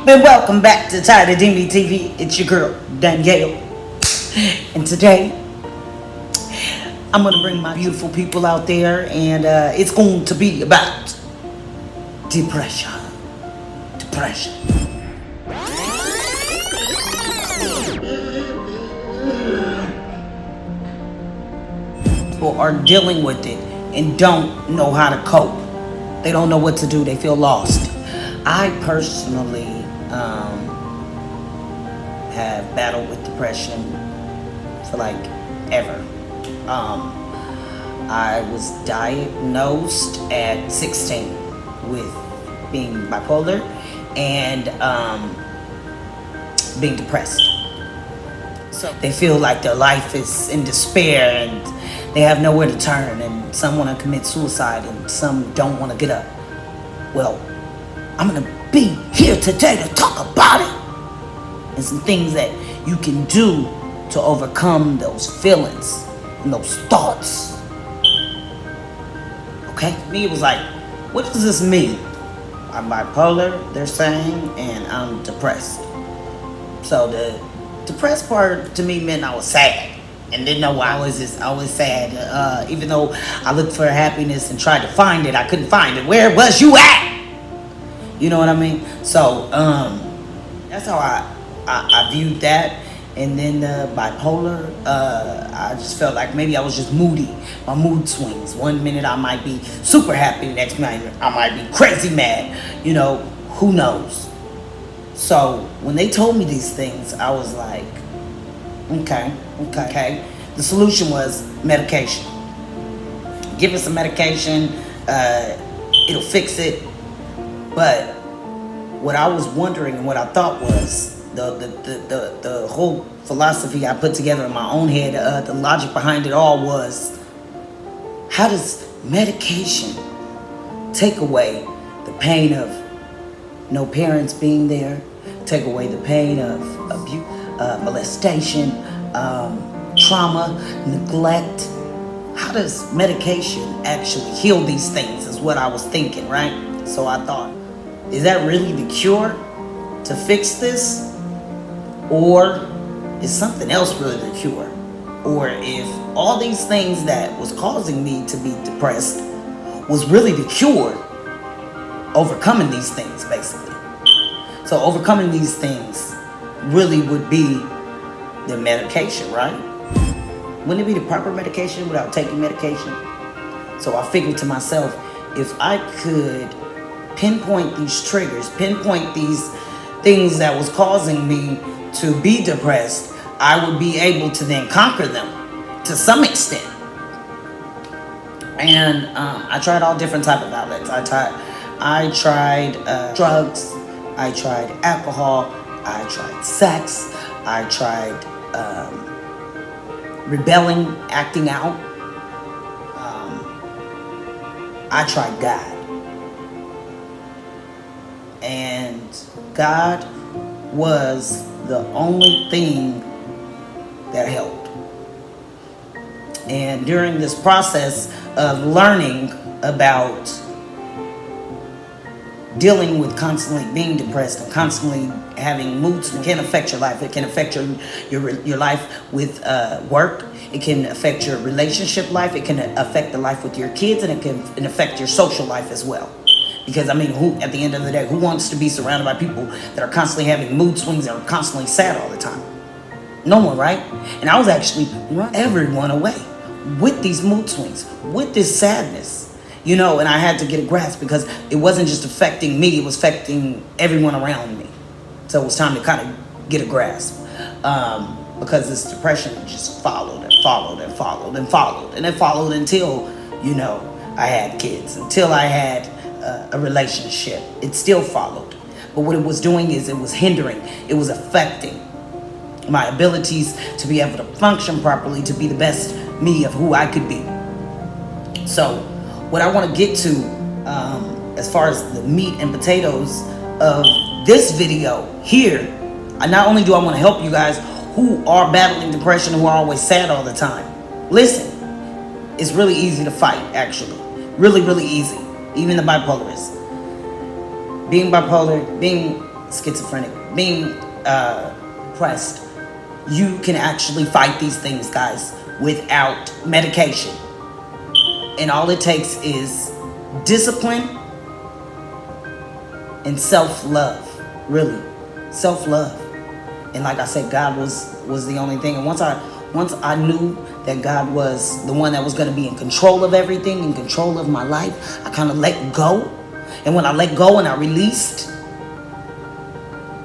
And welcome back to Tired of Demi TV. It's your girl, Danielle. And today, I'm going to bring my beautiful people out there, and it's going to be about depression. Depression. People are dealing with it and don't know how to cope. They don't know what to do. They feel lost. I personally have battled with depression for like ever. I was diagnosed at 16 with being bipolar and being depressed. So they feel like their life is in despair and they have nowhere to turn, and some want to commit suicide and some don't want to get up. Well, I'm going to be here today to talk about it and some things that you can do to overcome those feelings and those thoughts. Okay? To me, it was like, what does this mean? I'm bipolar, they're saying, and I'm depressed. So the depressed part to me meant I was sad and didn't know why I was just always sad. Even though I looked for happiness and tried to find it, I couldn't find it. Where was you at? You know what I mean? So that's how I viewed that. And then the bipolar, I just felt like maybe I was just moody. My mood swings. One minute I might be super happy, the next minute I might be crazy mad. You know, who knows? So when they told me these things, I was like, okay. The solution was medication. Give us some medication, it'll fix it. But what I was wondering and what I thought was the whole philosophy I put together in my own head, the logic behind it all was, how does medication take away the pain of no parents being there, take away the pain of abuse, molestation, trauma, neglect? How does medication actually heal these things is what I was thinking, right? So I thought, is that really the cure to fix this? Or is something else really the cure? Or if all these things that was causing me to be depressed was really the cure, overcoming these things basically. So overcoming these things really would be the medication, right? Wouldn't it be the proper medication without taking medication? So I figured to myself, if I could pinpoint these triggers, pinpoint these things that was causing me to be depressed, I would be able to then conquer them to some extent. And I tried all different type of outlets. I tried drugs, I tried alcohol, I tried sex, I tried rebelling, acting out. I tried God. And God was the only thing that helped. And during this process of learning about dealing with constantly being depressed and constantly having moods, it can affect your life. It can affect your life with work. It can affect your relationship life. It can affect the life with your kids, and it can affect your social life as well. Because, I mean, at the end of the day, who wants to be surrounded by people that are constantly having mood swings and are constantly sad all the time? No one, right? And I was actually running everyone away with these mood swings, with this sadness, you know, and I had to get a grasp because it wasn't just affecting me, it was affecting everyone around me. So it was time to kind of get a grasp, because this depression just followed and followed and followed and followed. And it followed until, you know, I had kids, until I had a relationship. It still followed. But what it was doing is it was hindering, it was affecting my abilities to be able to function properly, to be the best me of who I could be. So what I want to get to, as far as the meat and potatoes of this video here, not only do I want to help you guys who are battling depression, who are always sad all the time. Listen, it's really easy to fight, actually. Really, really easy. Even the bipolar is. Being bipolar, being schizophrenic, being depressed, you can actually fight these things, guys, without medication. And all it takes is discipline and self-love, really, self-love. And like I said, God was the only thing. And once I knew that God was the one that was going to be in control of everything, in control of my life, I kind of let go. And when I let go and I released,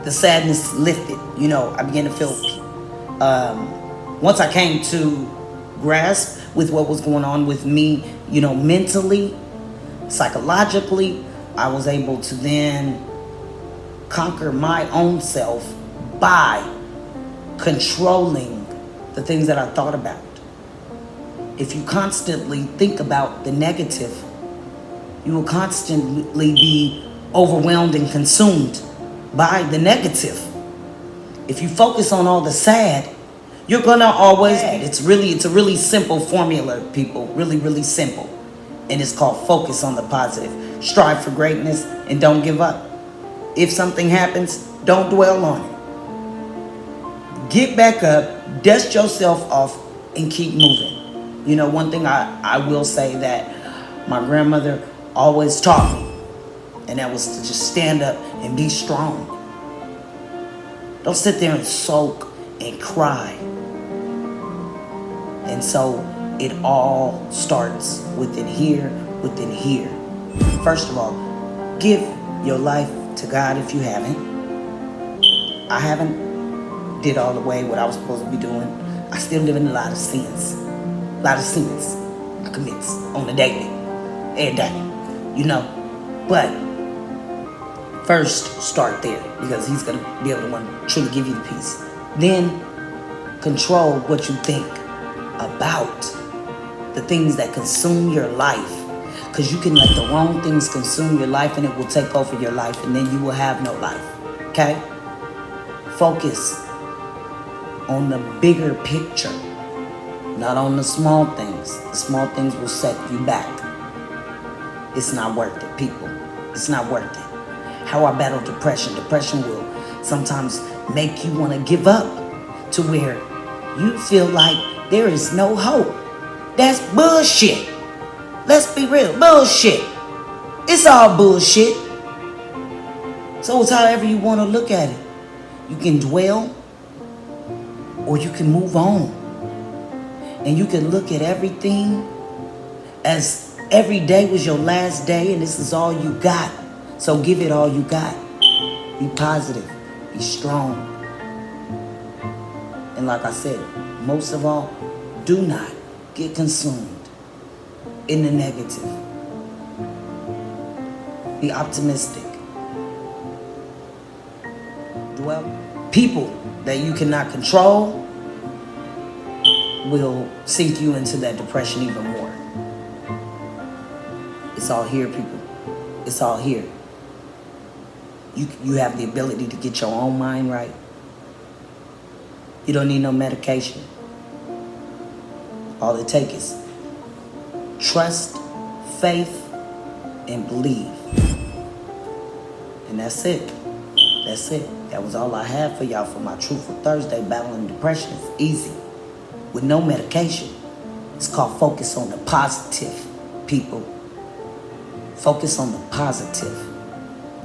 the sadness lifted. I began to feel. Once I came to grasp with what was going on with me, mentally, psychologically, I was able to then conquer my own self by controlling the things that I thought about. If you constantly think about the negative, you will constantly be overwhelmed and consumed by the negative. If you focus on all the sad, you're gonna always, it's a really simple formula, people, really, really simple. And it's called focus on the positive. Strive for greatness and don't give up. If something happens, don't dwell on it. Get back up, dust yourself off, and keep moving. One thing I will say that my grandmother always taught me, and that was to just stand up and be strong. Don't sit there and sulk and cry. And so it all starts within here. First of all, give your life to God if you haven't. I haven't did all the way what I was supposed to be doing. I still live in a lot of sins. I commit on a daily, every day, But first, start there, because he's going to be able to truly give you the peace. Then control what you think about the things that consume your life, because you can let the wrong things consume your life and it will take over your life, and then you will have no life. Okay? Focus on the bigger picture, not on the small things. The small things will set you back. It's not worth it, people. It's not worth it. How I battle depression. Depression will sometimes make you want to give up, to where you feel like there is no hope. That's bullshit. Let's be real. Bullshit. It's all bullshit. So it's however you want to look at it. You can dwell or you can move on. And you can look at everything as every day was your last day and this is all you got. So give it all you got. Be positive. Be strong. And like I said, most of all, do not get consumed in the negative. Be optimistic. Dwell. People that you cannot control will sink you into that depression even more. It's all here, people. It's all here. You have the ability to get your own mind right. You don't need no medication. All it takes is trust, faith, and believe. And that's it. That's it. That was all I had for y'all for my Truthful Thursday. Battling depression is easy with no medication. It's called focus on the positive, people. Focus on the positive.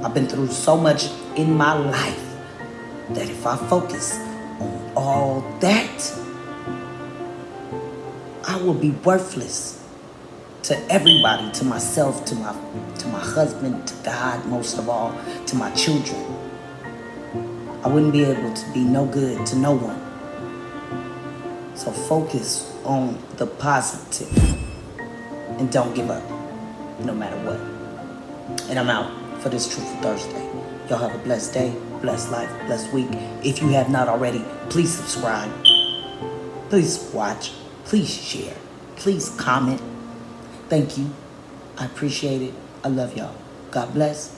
I've been through so much in my life that if I focus on all that, I will be worthless to everybody, to myself, to my husband, to God, most of all, to my children. I wouldn't be able to be no good to no one. So focus on the positive and don't give up, no matter what. And I'm out for this Truthful Thursday. Y'all have a blessed day, blessed life, blessed week. If you have not already, please subscribe. Please watch. Please share. Please comment. Thank you. I appreciate it. I love y'all. God bless.